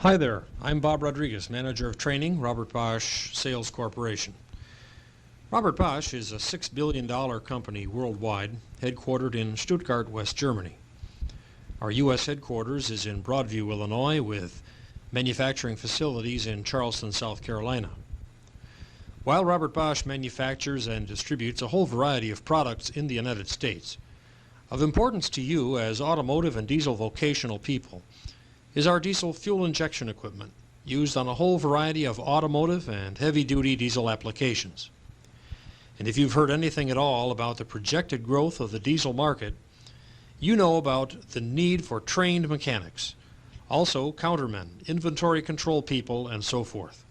Hi there, I'm Bob Rodriguez, Manager of Training, Robert Bosch Sales Corporation. Robert Bosch is a $6 billion company worldwide, headquartered in Stuttgart, West Germany. Our U.S. headquarters is in Broadview, Illinois, with manufacturing facilities in Charleston, South Carolina. While Robert Bosch manufactures and distributes a whole variety of products in the United States, of importance to you as automotive and diesel vocational people is our diesel fuel injection equipment, used on a whole variety of automotive and heavy-duty diesel applications. And if you've heard anything at all about the projected growth of the diesel market, you know about the need for trained mechanics, also countermen, inventory control people, and so forth.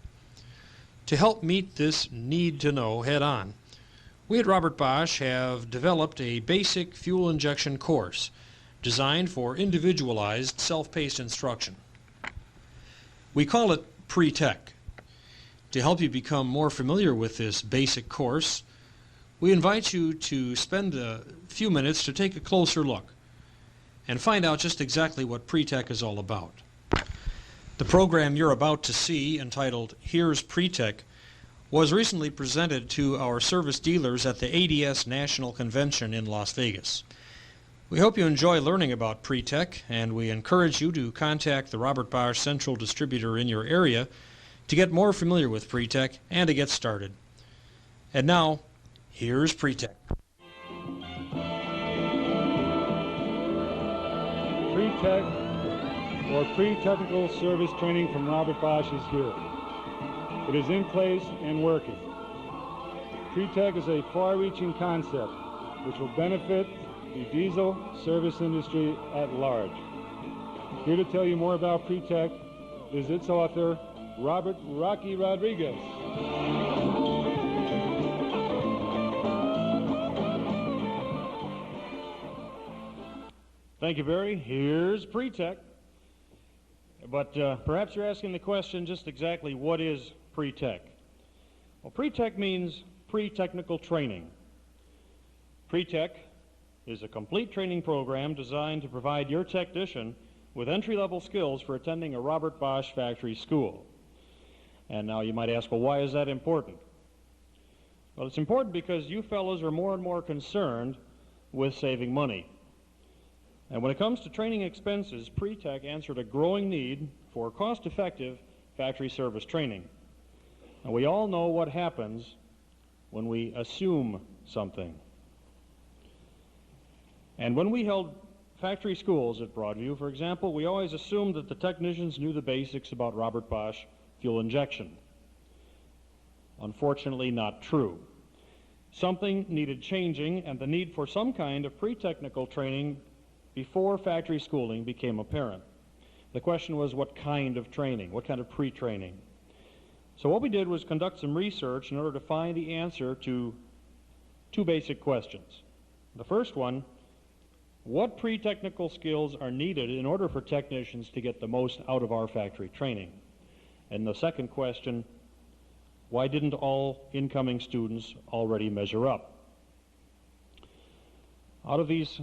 To help meet this need to know head-on, we at Robert Bosch have developed a basic fuel injection course designed for individualized, self-paced instruction. We call it Pre-Tech. To help you become more familiar with this basic course, we invite you to spend a few minutes to take a closer look and find out just exactly what Pre-Tech is all about. The program you're about to see, entitled Here's Pre-Tech, was recently presented to our service dealers at the ADS National Convention in Las Vegas. We hope you enjoy learning about Pre-Tech, and we encourage you to contact the Robert Bosch Central Distributor in your area to get more familiar with Pre-Tech and to get started. And now, here's Pre-Tech. Pre-Tech, or Pre-Technical Service Training from Robert Bosch, is here. It is in place and working. Pre-Tech is a far-reaching concept which will benefit the diesel service industry at large. Here to tell you more about Pre-Tech is its author, Robert "Rocky" Rodriguez. Thank you, Barry. Here's Pre-Tech. But perhaps you're asking the question, just exactly what is Pre-Tech? Well, Pre-Tech means pre-technical training. Pre-Tech is a complete training program designed to provide your technician with entry-level skills for attending a Robert Bosch factory school. And now you might ask, well, why is that important? Well, it's important because you fellows are more and more concerned with saving money. And when it comes to training expenses, Pre-Tech answered a growing need for cost-effective factory service training. And we all know what happens when we assume something. And when we held factory schools at Broadview, for example, we always assumed that the technicians knew the basics about Robert Bosch fuel injection. Unfortunately, not true. Something needed changing, and the need for some kind of pre-technical training before factory schooling became apparent. The question was, what kind of training? What kind of pre-training? So what we did was conduct some research in order to find the answer to two basic questions. The first one, what pre-technical skills are needed in order for technicians to get the most out of our factory training? And the second question, why didn't all incoming students already measure up? Out of these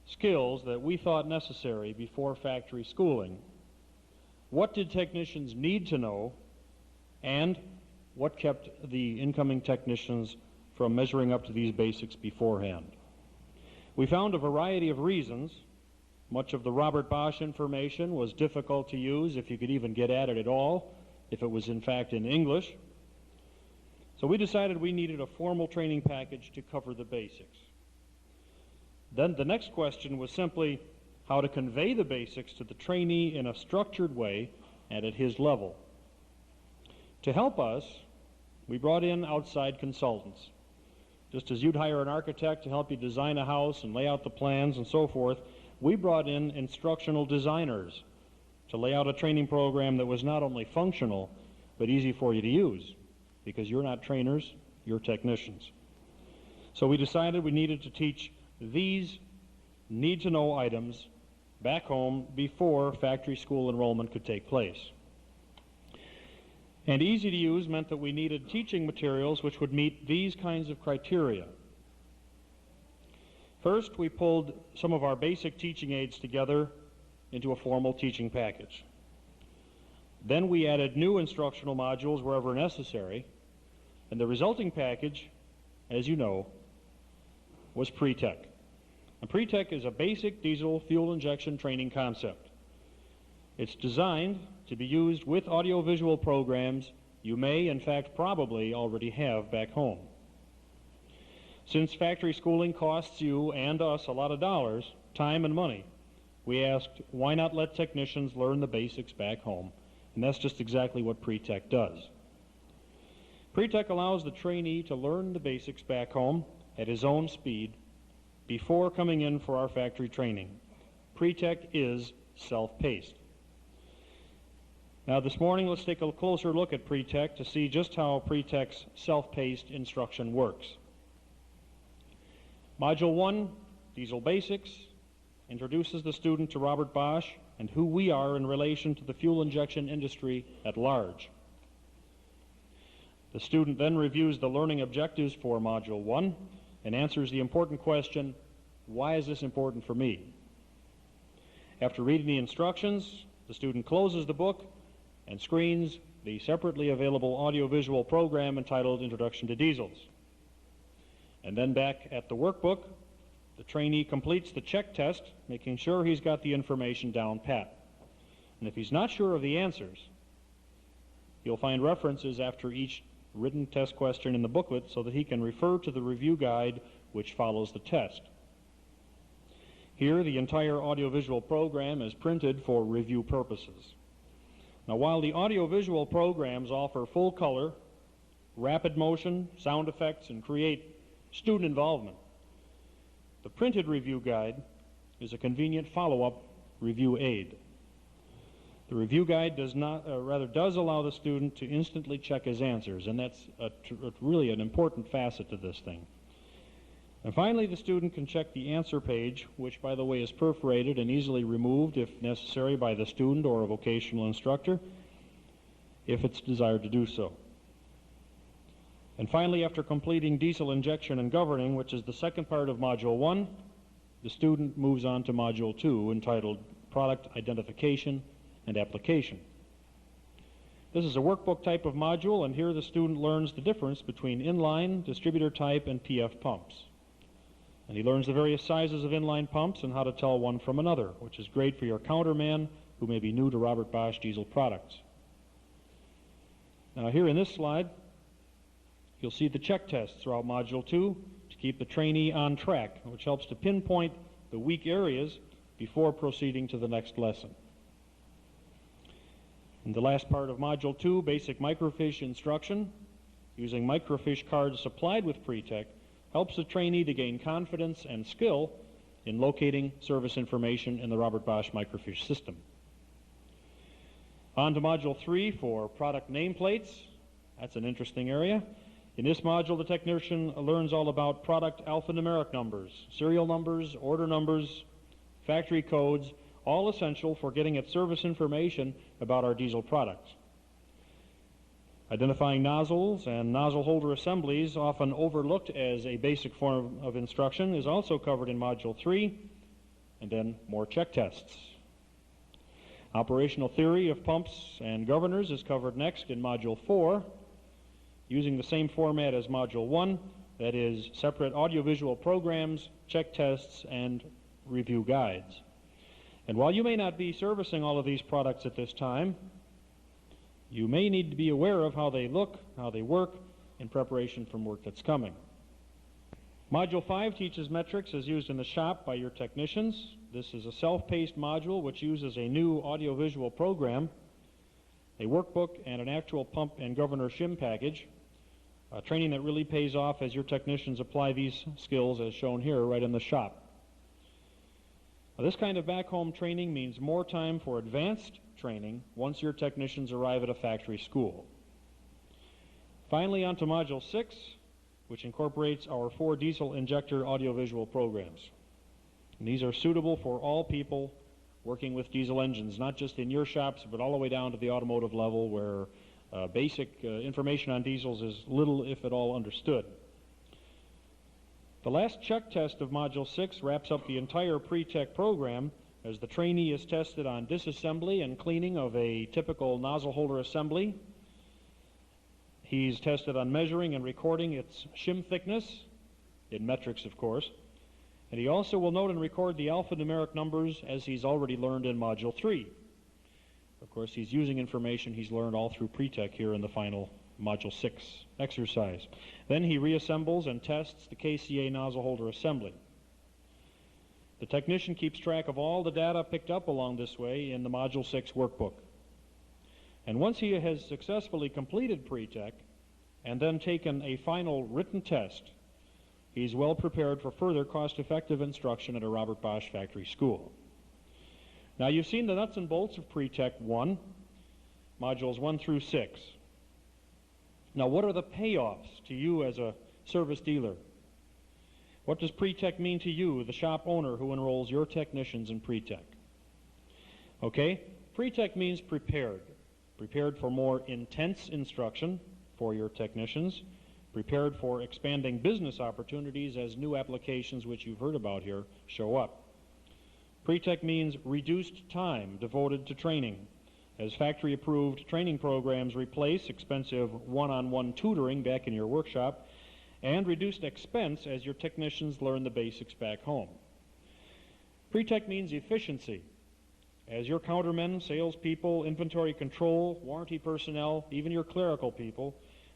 skills that we thought necessary before factory schooling, what did technicians need to know, and what kept the incoming technicians from measuring up to these basics beforehand? We found a variety of reasons. Much of the Robert Bosch information was difficult to use, if you could even get at it at all, if it was in fact in English. So we decided we needed a formal training package to cover the basics. Then the next question was simply how to convey the basics to the trainee in a structured way and at his level. To help us, we brought in outside consultants. Just as you'd hire an architect to help you design a house and lay out the plans and so forth, we brought in instructional designers to lay out a training program that was not only functional, but easy for you to use, because you're not trainers, you're technicians. So we decided we needed to teach these need-to-know items back home before factory school enrollment could take place. And easy to use meant that we needed teaching materials which would meet these kinds of criteria. First, we pulled some of our basic teaching aids together into a formal teaching package. Then we added new instructional modules wherever necessary, and the resulting package, as you know, was Pre-Tech. And Pre-Tech is a basic diesel fuel injection training concept. It's designed to be used with audiovisual programs you may, in fact, probably already have back home. Since factory schooling costs you and us a lot of dollars, time and money, we asked, why not let technicians learn the basics back home? And that's just exactly what Pre-Tech does. Pre-Tech allows the trainee to learn the basics back home at his own speed before coming in for our factory training. Pre-Tech is self-paced. Now this morning, let's take a closer look at Pre-Tech to see just how Pre-Tech's self-paced instruction works. Module 1, Diesel Basics, introduces the student to Robert Bosch and who we are in relation to the fuel injection industry at large. The student then reviews the learning objectives for Module 1 and answers the important question, why is this important for me? After reading the instructions, the student closes the book and screens the separately available audiovisual program entitled Introduction to Diesels. And then back at the workbook, the trainee completes the check test, making sure he's got the information down pat. And if he's not sure of the answers, you'll find references after each written test question in the booklet so that he can refer to the review guide which follows the test. Here, the entire audiovisual program is printed for review purposes. Now, while the audiovisual programs offer full color, rapid motion, sound effects, and create student involvement, the printed review guide is a convenient follow-up review aid. The review guide does allow the student to instantly check his answers, and that's really an important facet to this thing. And finally, the student can check the answer page, which, by the way, is perforated and easily removed if necessary by the student or a vocational instructor, if it's desired to do so. And finally, after completing diesel injection and governing, which is the second part of Module 1, the student moves on to Module 2, entitled Product Identification and Application. This is a workbook type of module, and here the student learns the difference between inline, distributor type, and PF pumps. And he learns the various sizes of inline pumps and how to tell one from another, which is great for your counterman who may be new to Robert Bosch diesel products. Now here in this slide, you'll see the check tests throughout Module 2 to keep the trainee on track, which helps to pinpoint the weak areas before proceeding to the next lesson. In the last part of Module 2, basic microfiche instruction, using microfiche cards supplied with Pre-Tech, helps the trainee to gain confidence and skill in locating service information in the Robert Bosch microfiche system. On to Module 3 for product nameplates. That's an interesting area. In this module, the technician learns all about product alphanumeric numbers, serial numbers, order numbers, factory codes, all essential for getting at service information about our diesel products. Identifying nozzles and nozzle holder assemblies, often overlooked as a basic form of instruction, is also covered in Module 3, and then more check tests. Operational theory of pumps and governors is covered next in Module 4, using the same format as Module 1, that is, separate audiovisual programs, check tests, and review guides. And while you may not be servicing all of these products at this time, you may need to be aware of how they look, how they work, in preparation for work that's coming. Module 5 teaches metrics as used in the shop by your technicians. This is a self-paced module which uses a new audiovisual program, a workbook, and an actual pump and governor shim package, training that really pays off as your technicians apply these skills as shown here right in the shop. Now, this kind of back-home training means more time for advanced training once your technicians arrive at a factory school. Finally, on to Module 6, which incorporates our 4 diesel injector audiovisual programs. And these are suitable for all people working with diesel engines, not just in your shops, but all the way down to the automotive level where basic information on diesels is little, if at all, understood. The last check test of Module 6 wraps up the entire Pre-Tech program as the trainee is tested on disassembly and cleaning of a typical nozzle holder assembly. He's tested on measuring and recording its shim thickness, in metrics of course, and he also will note and record the alphanumeric numbers as he's already learned in Module 3. Of course, he's using information he's learned all through pre-tech here in the final Module 6 exercise. Then he reassembles and tests the KCA nozzle holder assembly. The technician keeps track of all the data picked up along this way in the Module 6 workbook. And once he has successfully completed pre-tech and then taken a final written test, he's well prepared for further cost-effective instruction at a Robert Bosch factory school. Now you've seen the nuts and bolts of pre-tech 1, modules 1 through 6. Now what are the payoffs to you as a service dealer? What does pre-tech mean to you, the shop owner who enrolls your technicians in pre-tech? Okay, pre-tech means prepared. Prepared for more intense instruction for your technicians, prepared for expanding business opportunities as new applications which you've heard about here show up. Pre-tech means reduced time devoted to training, as factory-approved training programs replace expensive one-on-one tutoring back in your workshop, and reduced expense as your technicians learn the basics back home. Pre-tech means efficiency, as your countermen, salespeople, inventory control, warranty personnel, even your clerical people,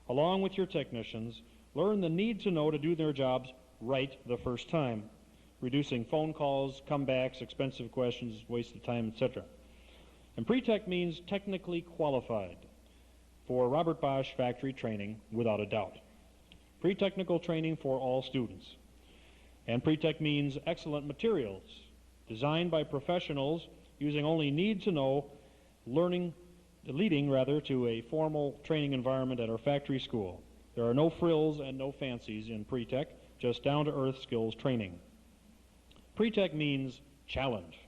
along with your technicians, learn the need to know to do their jobs right the first time, reducing phone calls, comebacks, expensive questions, wasted time, etc. And pre-tech means technically qualified for Robert Bosch factory training without a doubt. Pre-technical training for all students. And pre-tech means excellent materials designed by professionals using only need-to-know leading to a formal training environment at our factory school. There are no frills and no fancies in pre-tech, just down-to-earth skills training. Pre-tech means challenge.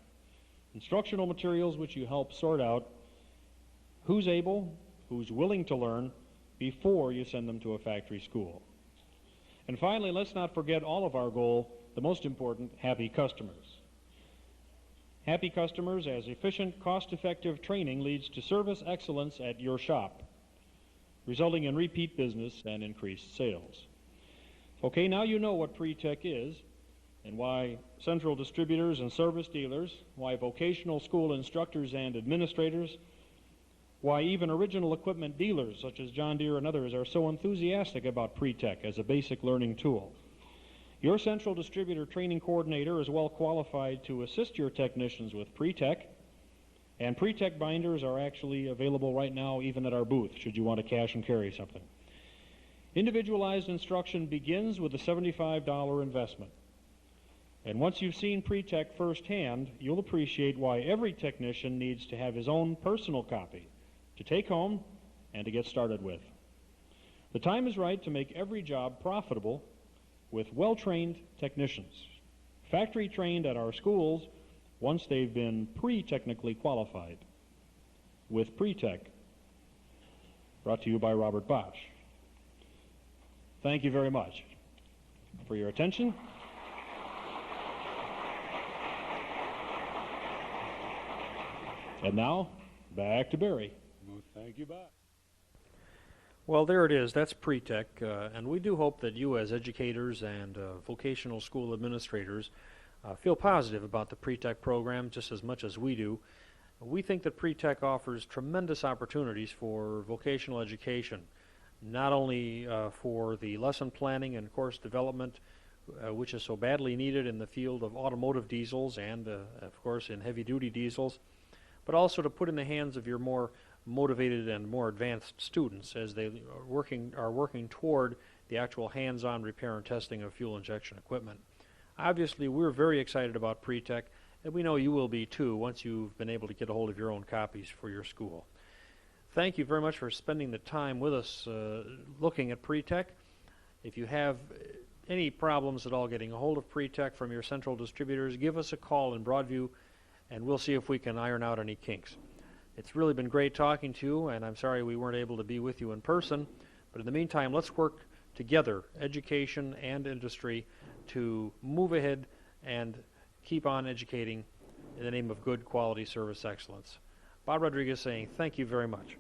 Instructional materials which you help sort out who's able, who's willing to learn before you send them to a factory school. And finally, let's not forget all of our goal, the most important, happy customers. Happy customers, as efficient, cost-effective training leads to service excellence at your shop, resulting in repeat business and increased sales. Okay, now you know what pre-tech is and why central distributors and service dealers, why vocational school instructors and administrators, why even original equipment dealers such as John Deere and others are so enthusiastic about pre-tech as a basic learning tool. Your central distributor training coordinator is well qualified to assist your technicians with pre-tech, and pre-tech binders are actually available right now even at our booth should you want to cash and carry something. Individualized instruction begins with a $75 investment. And once you've seen pre-tech firsthand, you'll appreciate why every technician needs to have his own personal copy to take home and to get started with. The time is right to make every job profitable with well-trained technicians, factory trained at our schools once they've been pre-technically qualified with pre-tech. Brought to you by Robert Bosch. Thank you very much for your attention. And now, back to Barry. Well, thank you, Bob. Well, there it is. That's pre-tech, and we do hope that you as educators and vocational school administrators feel positive about the pre-tech program just as much as we do. We think that pre-tech offers tremendous opportunities for vocational education, not only for the lesson planning and course development, which is so badly needed in the field of automotive diesels and, of course, in heavy-duty diesels, but also to put in the hands of your more motivated and more advanced students as they are working toward the actual hands-on repair and testing of fuel injection equipment. Obviously, we're very excited about pre-tech, and we know you will be too once you've been able to get a hold of your own copies for your school. Thank you very much for spending the time with us looking at pre-tech. If you have any problems at all getting a hold of pre-tech from your central distributors, give us a call in Broadview, and we'll see if we can iron out any kinks. It's really been great talking to you, and I'm sorry we weren't able to be with you in person, but in the meantime, let's work together, education and industry, to move ahead and keep on educating in the name of good quality service excellence. Bob Rodriguez saying thank you very much.